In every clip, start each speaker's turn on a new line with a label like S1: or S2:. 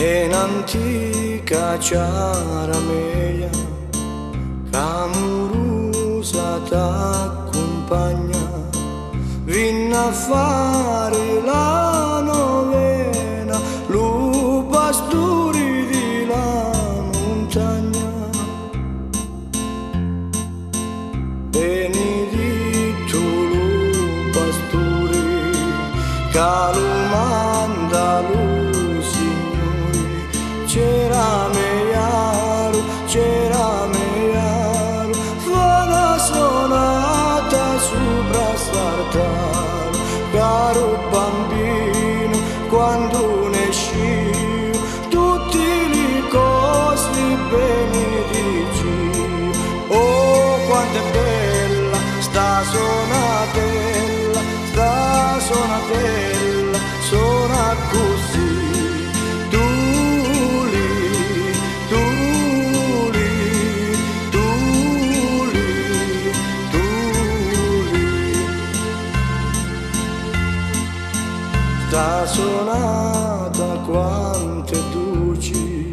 S1: è un'antica ciarameia, camurosa t'accompagna, vinna a fare la novena, lu pastori di la montagna. Benedetto lu pastori, che lo manda lo Signore, c'era meiaro, fa la sonata sopra startare, caro bambino, quando ne esci, tutti le cose benedici. Oh, quanto è bella sta sonatella, suona così. Tu lì, tu lì, tu lì, tu lì. Sta sonata quanto è dolce,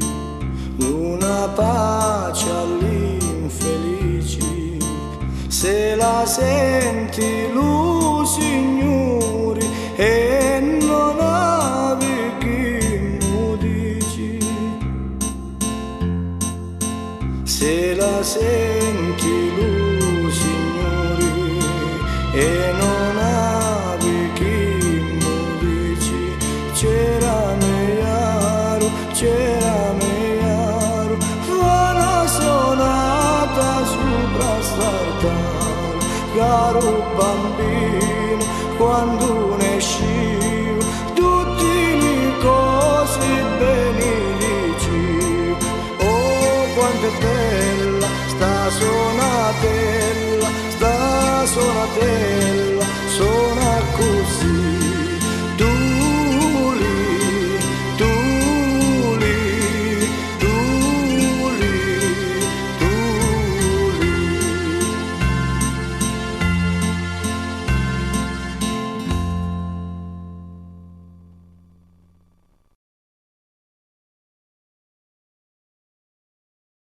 S1: una pace all'infelici, se la senti lu Signore e non ave chi mu dici, se la senti lu Signore e non ave chi mu dici, c'era meiaro, fa una sonata sopra startare, caro bambino, quando ne esci, tutti le cose benedici. Oh, quanto è bella sta sonata,